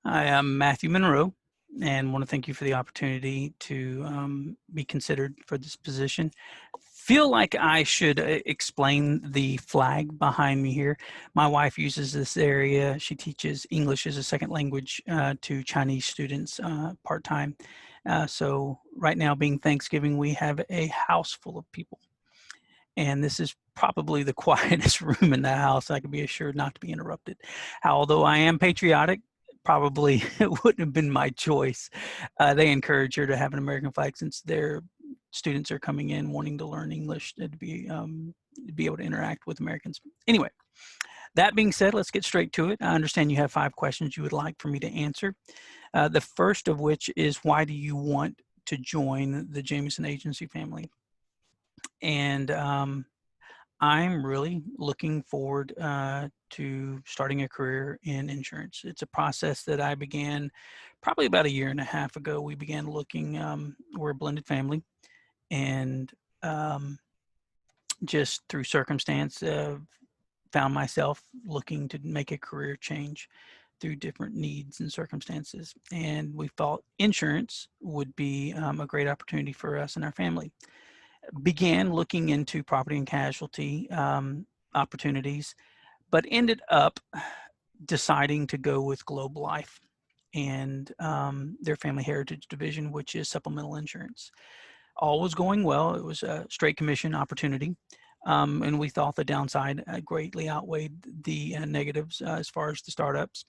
I am Matthew Monroe and want to thank you for the opportunity to be considered for this position. Feel like I should explain the flag behind me here. My wife uses this area. She teaches English as a second language to Chinese students part-time. So right now, being Thanksgiving, we have a house full of people. And this is probably the quietest room in the house. I can be assured not to be interrupted. Although I am patriotic, probably it wouldn't have been my choice. They encourage her to have an American flag since their students are coming in wanting to learn English to be able to interact with Americans. Anyway, that being said, let's get straight to it. I understand you have 5 questions you would like for me to answer. The first of which is, why do you want to join the Jamison Agency family? And I'm really looking forward to starting a career in insurance. It's a process that I began probably about 1.5 years ago. We began looking, we're a blended family, and just through circumstance, found myself looking to make a career change through different needs and circumstances. And we thought insurance would be a great opportunity for us and our family. Began looking into property and casualty opportunities, but ended up deciding to go with Globe Life and their family heritage division, which is supplemental insurance. All was going well. It was a straight commission opportunity. And we thought the downside greatly outweighed the negatives as far as the startups.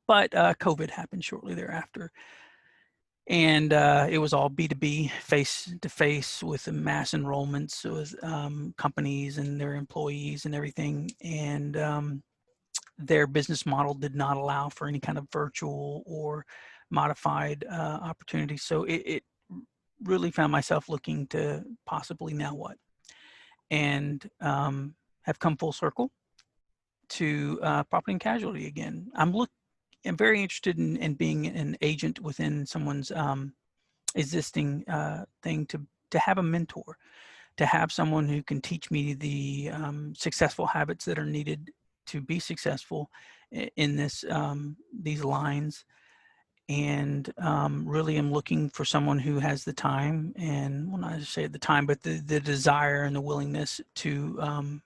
But COVID happened shortly thereafter. And it was all B2B, face-to-face with mass enrollments with companies and their employees and everything. And their business model did not allow for any kind of virtual or modified opportunities. So it really found myself looking to possibly now what? And have come full circle to property and casualty again. I'm very interested in being an agent within someone's existing thing, to have a mentor, to have someone who can teach me the successful habits that are needed to be successful in these lines. And really am looking for someone who has the time, and well, not to say the time, but the desire and the willingness to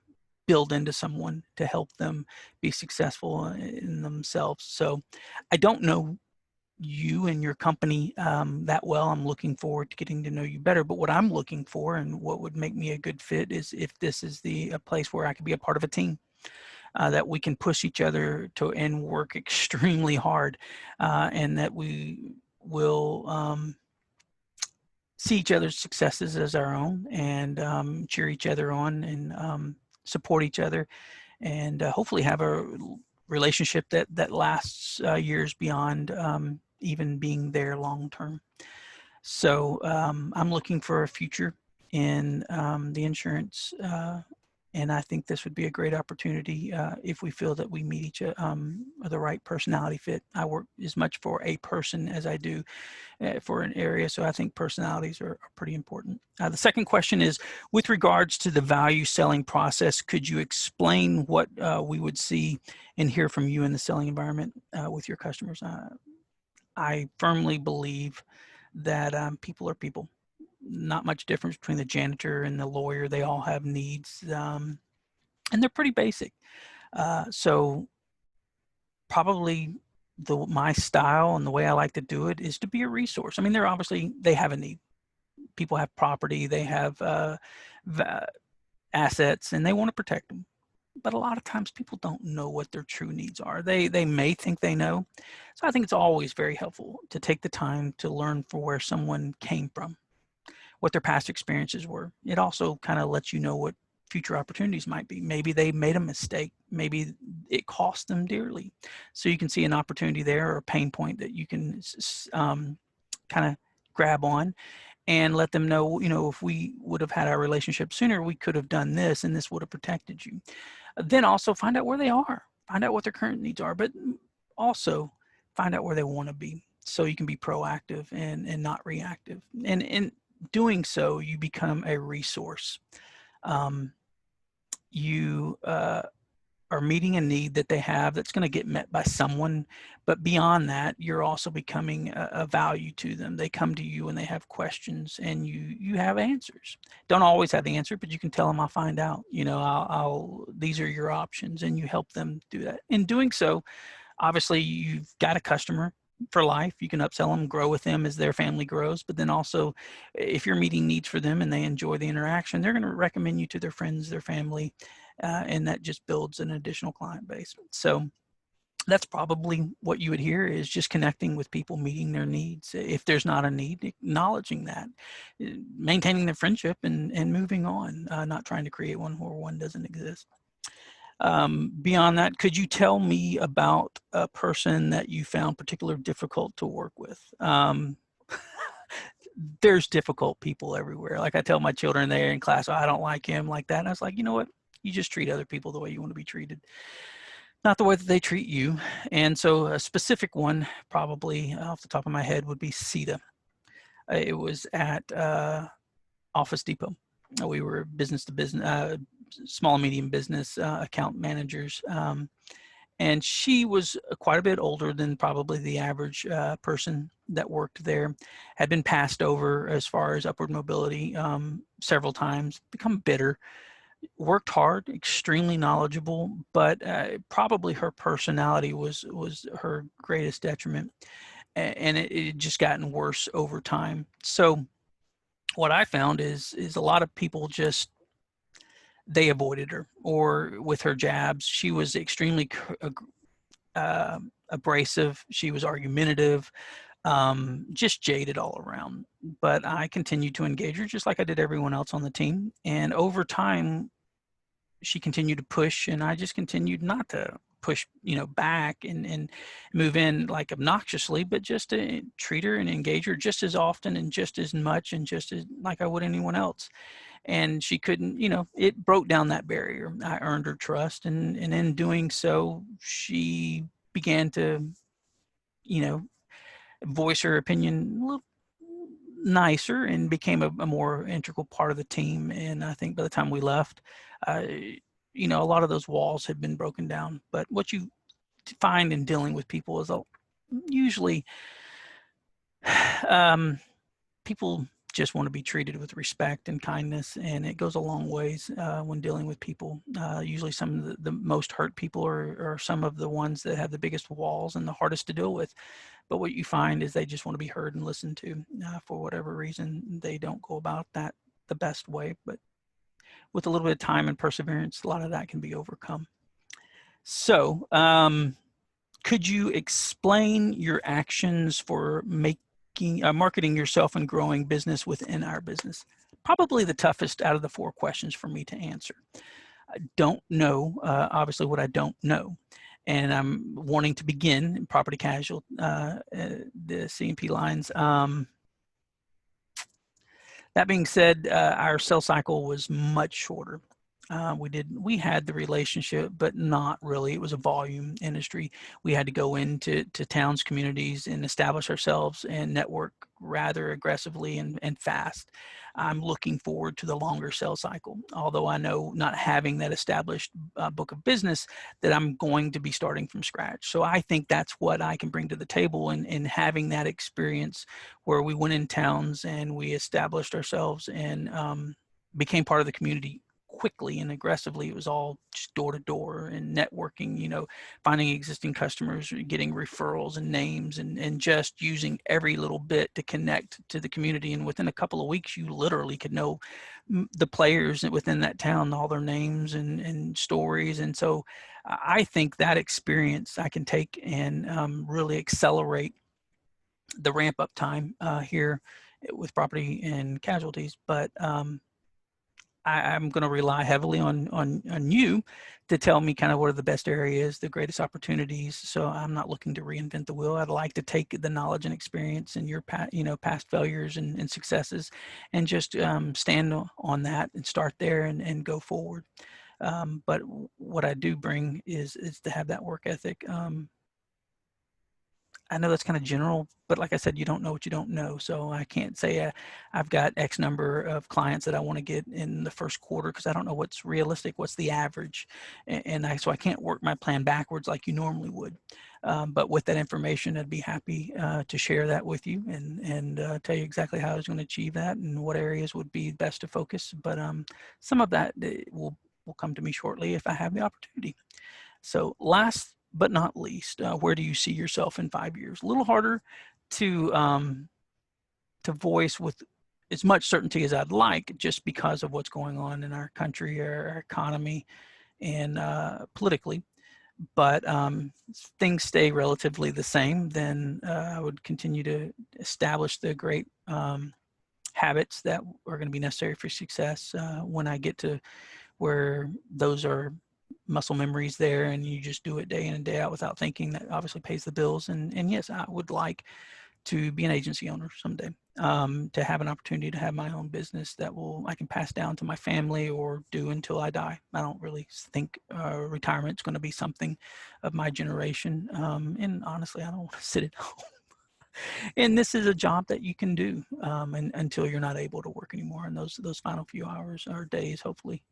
build into someone to help them be successful in themselves. So I don't know you and your company that well. I'm looking forward to getting to know you better. But what I'm looking for and what would make me a good fit is if this is a place where I could be a part of a team. That we can push each other to and work extremely hard, and that we will see each other's successes as our own, and cheer each other on, and support each other, and hopefully have a relationship that lasts years beyond even being there long term. So I'm looking for a future in the insurance, and I think this would be a great opportunity if we feel that we meet each the right personality fit. I work as much for a person as I do for an area, so I think personalities are pretty important. The second question is, with regards to the value selling process, could you explain what we would see and hear from you in the selling environment with your customers? I firmly believe that people are people. Not much difference between the janitor and the lawyer. They all have needs, and they're pretty basic. So probably my style and the way I like to do it is to be a resource. I mean, they have a need. People have property, they have assets, and they want to protect them. But a lot of times people don't know what their true needs are. They may think they know. So I think it's always very helpful to take the time to learn from where someone came from, what their past experiences were. It also kind of lets you know what future opportunities might be. Maybe they made a mistake. Maybe it cost them dearly. So you can see an opportunity there or a pain point that you can kind of grab on and let them know, if we would have had our relationship sooner, we could have done this and this would have protected you. Then also find out where they are, find out what their current needs are, but also find out where they want to be so you can be proactive and not reactive. And in doing so, you become a resource. You are meeting a need that they have that's going to get met by someone. But beyond that, you're also becoming a value to them. They come to you and they have questions, and you have answers. Don't always have the answer, but you can tell them, I'll find out. You know, these are your options, and you help them do that. In doing so, obviously, you've got a customer for life. You can upsell them, grow with them as their family grows. But then also, if you're meeting needs for them and they enjoy the interaction, they're going to recommend you to their friends, their family, and that just builds an additional client base. So that's probably what you would hear, is just connecting with people, meeting their needs. If there's not a need, acknowledging that, maintaining the friendship, and moving on, not trying to create one where one doesn't exist. Beyond that, could you tell me about a person that you found particularly difficult to work with? There's difficult people everywhere. Like I tell my children, they're in class, oh, I don't like him, like that. And I was like, you know what? You just treat other people the way you want to be treated, not the way that they treat you. And so a specific one, probably off the top of my head, would be CETA. It was at Office Depot. We were business to business, small and medium business account managers. And she was quite a bit older than probably the average person that worked there, had been passed over as far as upward mobility several times, become bitter, worked hard, extremely knowledgeable, but probably her personality was her greatest detriment. And it just gotten worse over time. So what I found is a lot of people just, they avoided her. Or with her jabs, she was extremely abrasive. She was argumentative, just jaded all around. But I continued to engage her just like I did everyone else on the team. And over time, she continued to push, and I just continued not to push, back and move in like obnoxiously, but just to treat her and engage her just as often and just as much and just as like I would anyone else. And she couldn't, it broke down that barrier. I earned her trust, and in doing so, she began to, voice her opinion a little nicer and became a more integral part of the team. And I think by the time we left, a lot of those walls had been broken down. But what you find in dealing with people is usually people just want to be treated with respect and kindness, and it goes a long ways when dealing with people. Usually some of the most hurt people are some of the ones that have the biggest walls and the hardest to deal with. But what you find is they just want to be heard and listened to. For whatever reason, they don't go about that the best way, but with a little bit of time and perseverance, a lot of that can be overcome. So could you explain your actions for marketing yourself and growing business within our business? Probably the toughest out of the 4 questions for me to answer. I don't know, obviously, what I don't know. And I'm wanting to begin in property casualty, the C&P lines. That being said, our sales cycle was much shorter. We had the relationship, but not really. It was a volume industry. We had to go into towns, communities, and establish ourselves and network rather aggressively and fast. I'm looking forward to the longer sales cycle, although I know, not having that established book of business, that I'm going to be starting from scratch. So I think that's what I can bring to the table, in having that experience where we went in towns and we established ourselves and became part of the community quickly and aggressively. It was all just door to door and networking, finding existing customers, getting referrals and names, and just using every little bit to connect to the community. And within a couple of weeks, you literally could know the players within that town, all their names and stories. And so I think that experience I can take and really accelerate the ramp up time here with property and casualties. But I'm going to rely heavily on you to tell me kind of what are the best areas, the greatest opportunities. So I'm not looking to reinvent the wheel. I'd like to take the knowledge and experience and your past failures and successes, and just stand on that and start there and go forward. But what I do bring is to have that work ethic. I know that's kind of general, but like I said, you don't know what you don't know. So I can't say I've got X number of clients that I want to get in the first quarter because I don't know what's realistic, what's the average. So I can't work my plan backwards like you normally would. But with that information, I'd be happy to share that with you and tell you exactly how I was going to achieve that and what areas would be best to focus. But some of that will come to me shortly if I have the opportunity. So last but not least, where do you see yourself in 5 years? A little harder to voice with as much certainty as I'd like, just because of what's going on in our country, our economy, and politically. But things stay relatively the same, then I would continue to establish the great habits that are going to be necessary for success when I get to where those are muscle memories there and you just do it day in and day out without thinking. That obviously pays the bills. And yes, I would like to be an agency owner someday, to have an opportunity to have my own business that I can pass down to my family or do until I die. I don't really think retirement's going to be something of my generation. And honestly, I don't want to sit at home. And this is a job that you can do until you're not able to work anymore. And those final few hours or days, hopefully.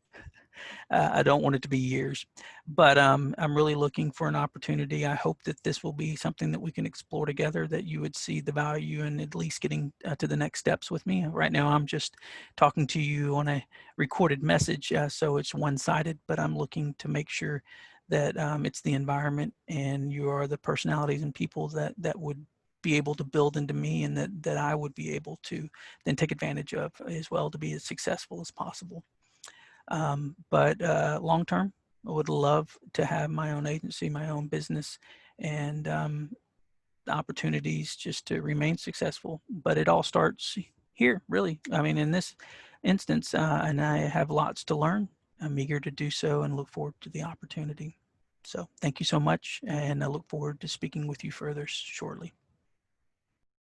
I don't want it to be years, but I'm really looking for an opportunity. I hope that this will be something that we can explore together, that you would see the value in at least getting to the next steps with me. Right now, I'm just talking to you on a recorded message, so it's one-sided, but I'm looking to make sure that it's the environment and you are the personalities and people that would be able to build into me, and that I would be able to then take advantage of as well to be as successful as possible. But long term, I would love to have my own agency, my own business, and opportunities just to remain successful. But it all starts here, really. I mean, in this instance, and I have lots to learn. I'm eager to do so and look forward to the opportunity. So thank you so much, and I look forward to speaking with you further shortly.